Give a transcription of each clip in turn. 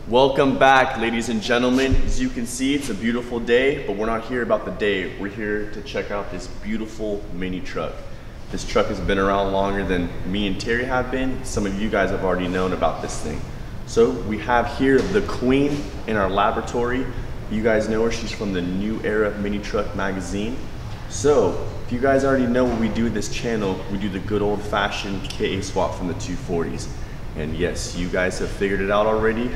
Welcome back, ladies and gentlemen. As you can see, it's a beautiful day, but we're not here about the day. We're here to check out this beautiful mini truck. This truck has been around longer than me and Terry have been. Some of you guys have already known about this thing. So we have here the queen in our laboratory. You guys know her, she's from the New Era Mini Truck magazine. So if you guys already know what we do with this channel, we do the good old fashioned KA swap from the 240s. And yes, you guys have figured it out already.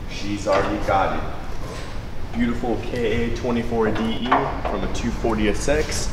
She's already got it. Beautiful KA24DE from a 240SX.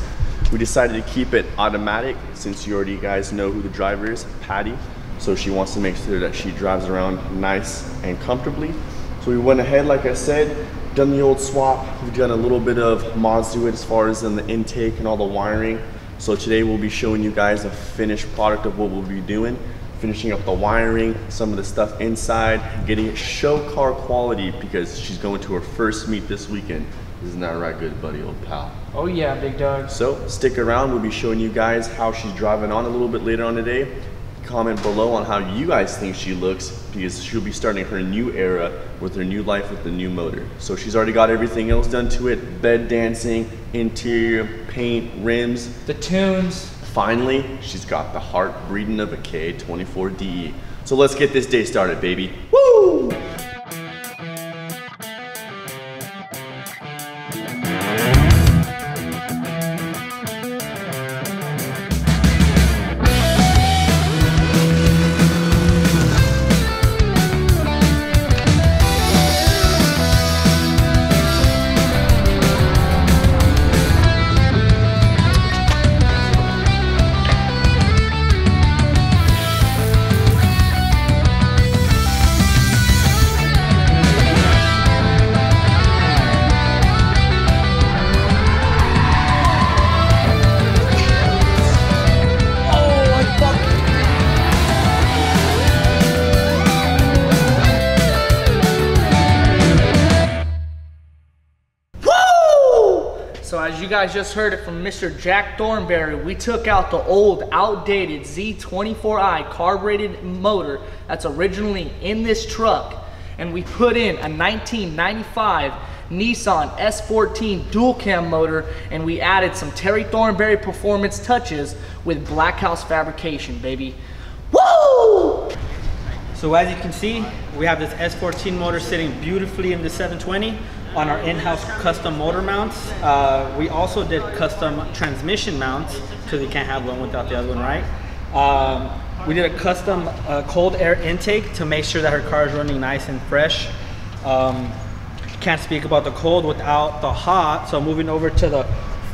We decided to keep it automatic since you already guys know who the driver is, Patty. So she wants to make sure that she drives around nice and comfortably. So we went ahead, like I said, done the old swap. We've done a little bit of mods to it as far as in the intake and all the wiring. So today we'll be showing you guys a finished product of what we'll be doing. Finishing up the wiring, some of the stuff inside, getting it show car quality because she's going to her first meet this weekend. Isn't that right, good buddy, old pal? Oh yeah, big dog. So stick around, we'll be showing you guys how she's driving on a little bit later on today. Comment below on how you guys think she looks because she'll be starting her new era with her new life with the new motor. So she's already got everything else done to it, bed dancing, interior, paint, rims. The tunes. Finally, she's got the heart breathing of a KA24DE. So let's get this day started, baby. Woo! So as you guys just heard it from Mr. Jack Thornberry, we took out the old outdated Z24i carbureted motor that's originally in this truck, and we put in a 1995 Nissan S14 dual cam motor, and we added some Terry Thornberry performance touches with Black House fabrication, baby. Woo! So as you can see, we have this S14 motor sitting beautifully in the 720 on our in-house custom motor mounts. We also did custom transmission mounts because you can't have one without the other one, right? We did a custom cold air intake to make sure that her car is running nice and fresh. Can't speak about the cold without the hot. So moving over to the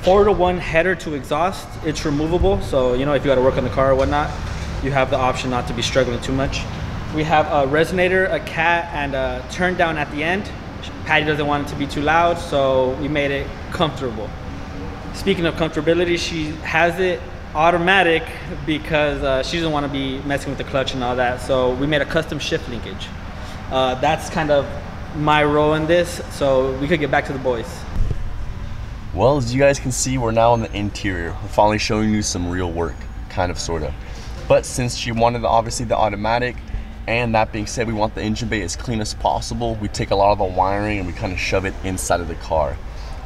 4-to-1 header to exhaust, it's removable. So you know, if you got to work on the car or whatnot, you have the option not to be struggling too much. We have a resonator, a cat, and a turn down at the end. Patty doesn't want it to be too loud, so we made it comfortable. Speaking of comfortability, she has it automatic because she doesn't want to be messing with the clutch and all that, so we made a custom shift linkage. That's kind of my role in this, so we could get back to the boys. Well, as you guys can see, we're now in the interior. We're finally showing you some real work, kind of, sort of. But since she wanted obviously the automatic, and that being said, we want the engine bay as clean as possible, we take a lot of the wiring and we kind of shove it inside of the car.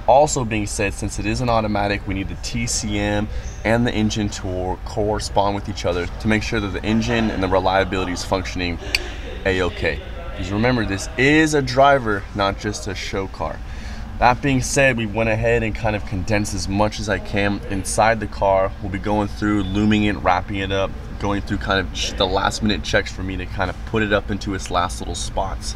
Also being said, since it is an automatic, we need the TCM and the engine to correspond with each other to make sure that the engine and the reliability is functioning a-okay. Because remember, this is a driver, not just a show car. That being said, we went ahead and kind of condensed as much as I can inside the car. We'll be going through, looming it, wrapping it up, going through kind of the last minute checks for me to kind of put it up into its last little spots.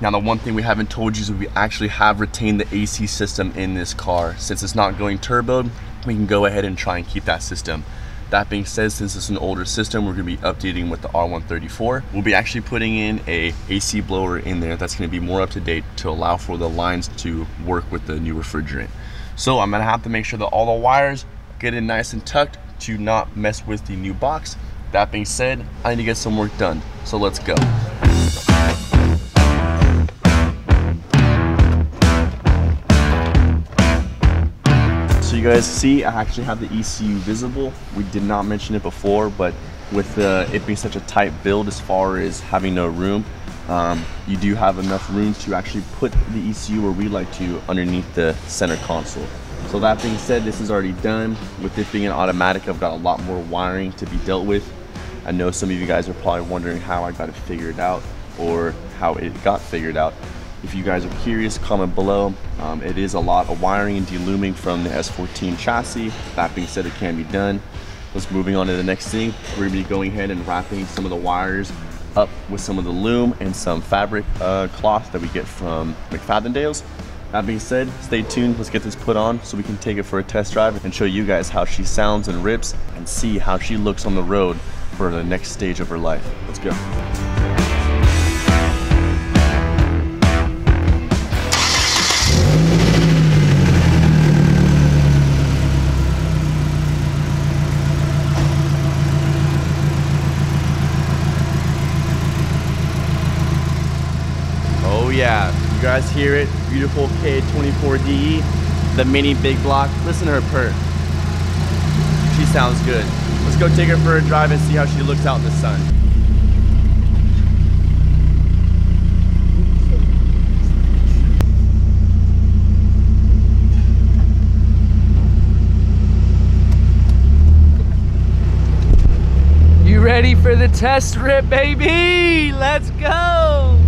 Now, the one thing we haven't told you is we actually have retained the AC system in this car. Since it's not going turboed, we can go ahead and try and keep that system. That being said, since it's an older system, we're going to be updating with the R134. We'll be actually putting in a AC blower in there that's going to be more up to date to allow for the lines to work with the new refrigerant. So I'm going to have to make sure that all the wires get in nice and tucked to not mess with the new box. That being said, I need to get some work done, so let's go. So you guys see, I actually have the ECU visible. We did not mention it before, but with it being such a tight build as far as having no room, you do have enough room to actually put the ECU where we like to underneath the center console. So that being said, this is already done. With it being an automatic, I've got a lot more wiring to be dealt with. I know some of you guys are probably wondering how I got it figured out or how it got figured out. If you guys are curious, comment below. It is a lot of wiring and deluming from the S14 chassis. That being said, it can be done. Let's moving on to the next thing. We're gonna be going ahead and wrapping some of the wires up with some of the loom and some fabric cloth that we get from McFadden. That being said, stay tuned. Let's get this put on so we can take it for a test drive and show you guys how she sounds and rips and see how she looks on the road for the next stage of her life. Let's go. Oh yeah, you guys hear it? Beautiful KA24DE, the mini big block. Listen to her purr. She sounds good. Let's go take her for a drive and see how she looks out in the sun. You ready for the test rip, baby? Let's go!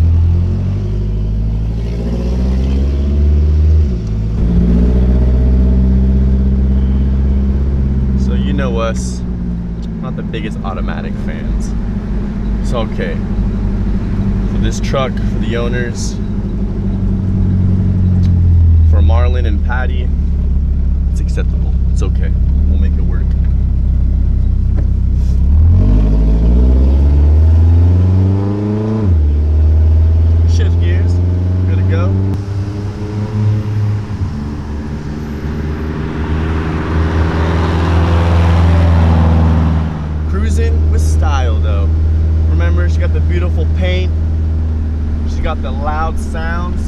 You know us, not the biggest automatic fans. It's okay. For this truck, for the owners, for Marlon and Patty, it's acceptable. It's okay. We'll make it work. Shift gears. Good to go. With style though. Remember, she got the beautiful paint, she got the loud sounds,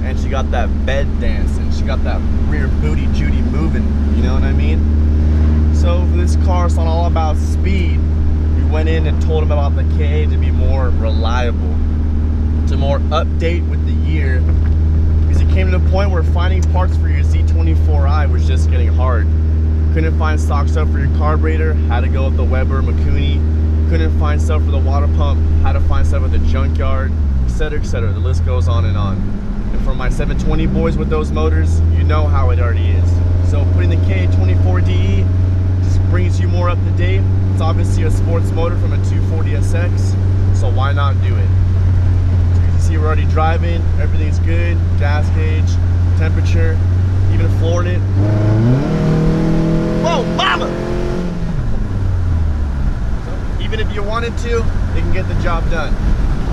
and she got that bed dancing. She got that rear booty Judy moving, you know what I mean? So for this car, it's not all about speed. We went in and told them about the KA to be more reliable, to more update with the year, because it came to the point where finding parts for your Z24i was just getting hard. Couldn't find stock stuff for your carburetor, had to go with the Weber Mikuni. Couldn't find stuff for the water pump, had to find stuff at the junkyard, etc, etc. The list goes on and on. And for my 720 boys with those motors, you know how it already is. So putting the KA24DE just brings you more up to date. It's obviously a sports motor from a 240SX, so why not do it? So you can see we're already driving, everything's good, gas gauge, temperature, even floored it. Whoa, mama! So even if you wanted to, it can get the job done.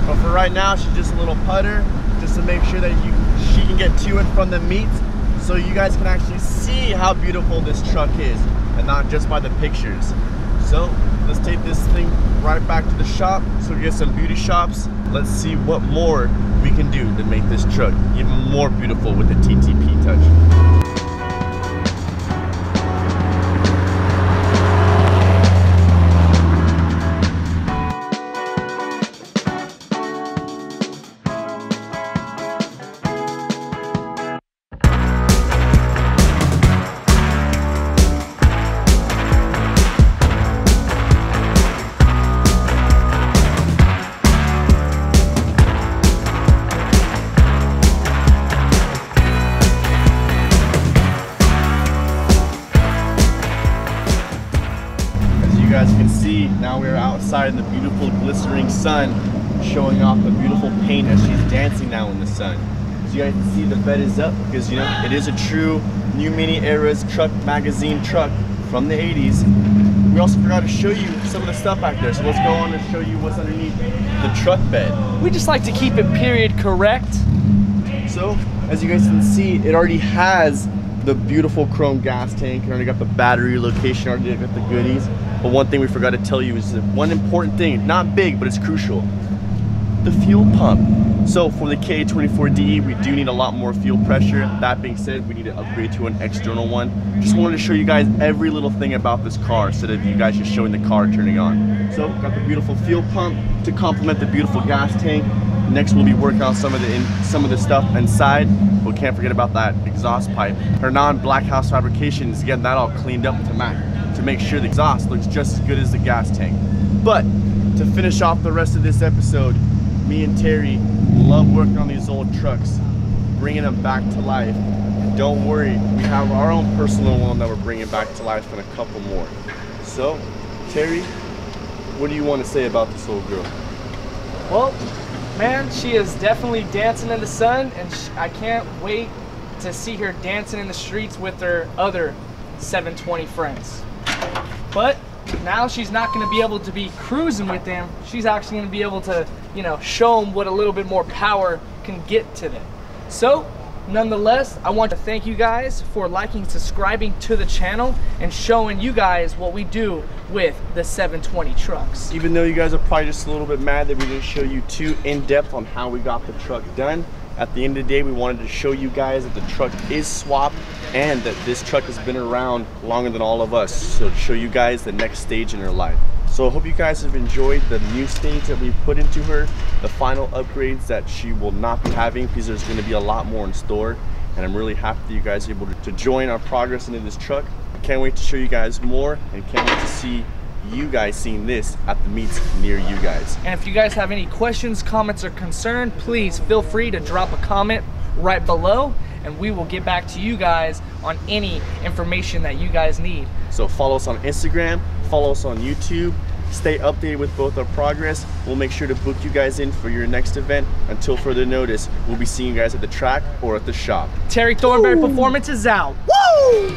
But for right now, she's just a little putter, just to make sure that she can get to and from the meet, so you guys can actually see how beautiful this truck is, and not just by the pictures. So let's take this thing right back to the shop, so we get some beauty shops. Let's see what more we can do to make this truck even more beautiful with the TTP touch. As you can see, now we're outside in the beautiful glistening sun, showing off the beautiful paint as she's dancing now in the sun. So you guys can see the bed is up, because you know it is a true New Mini Eras truck magazine truck from the 80s. We also forgot to show you some of the stuff back there, so let's go on and show you what's underneath the truck bed. We just like to keep it period correct. So as you guys can see, it already has the beautiful chrome gas tank. It already got the battery location, already got the goodies. But one thing we forgot to tell you is that one important thing, not big, but it's crucial, the fuel pump. So for the KA24DE, we do need a lot more fuel pressure. That being said, we need to upgrade to an external one. Just wanted to show you guys every little thing about this car instead of you guys just showing the car turning on. So got the beautiful fuel pump to complement the beautiful gas tank. Next, we'll be working on some of the stuff inside. We can't forget about that exhaust pipe. Her non-black house fabrication is getting that all cleaned up to make sure the exhaust looks just as good as the gas tank. But to finish off the rest of this episode, me and Terry love working on these old trucks, bringing them back to life. And don't worry, we have our own personal one that we're bringing back to life and a couple more. So, Terry, what do you want to say about this old girl? Well, man, she is definitely dancing in the sun, and I can't wait to see her dancing in the streets with her other 720 friends. But now she's not going to be able to be cruising with them. She's actually going to be able to, you know, show them what a little bit more power can get to them. So, nonetheless, I want to thank you guys for liking and subscribing to the channel and showing you guys what we do with the 720 trucks. Even though you guys are probably just a little bit mad that we didn't show you too in-depth on how we got the truck done, at the end of the day, we wanted to show you guys that the truck is swapped and that this truck has been around longer than all of us. So to show you guys the next stage in her life. So I hope you guys have enjoyed the new stage that we put into her, the final upgrades that she will not be having, because there's going to be a lot more in store. And I'm really happy that you guys are able to join our progress into this truck. I can't wait to show you guys more, and can't wait to see you guys seeing this at the meets near you guys. And if you guys have any questions, comments, or concern, please feel free to drop a comment right below, and we will get back to you guys on any information that you guys need. So follow us on Instagram, follow us on YouTube, stay updated with both our progress. We'll make sure to book you guys in for your next event. Until further notice, we'll be seeing you guys at the track or at the shop. Terry Thornberry Performance is out. Woo!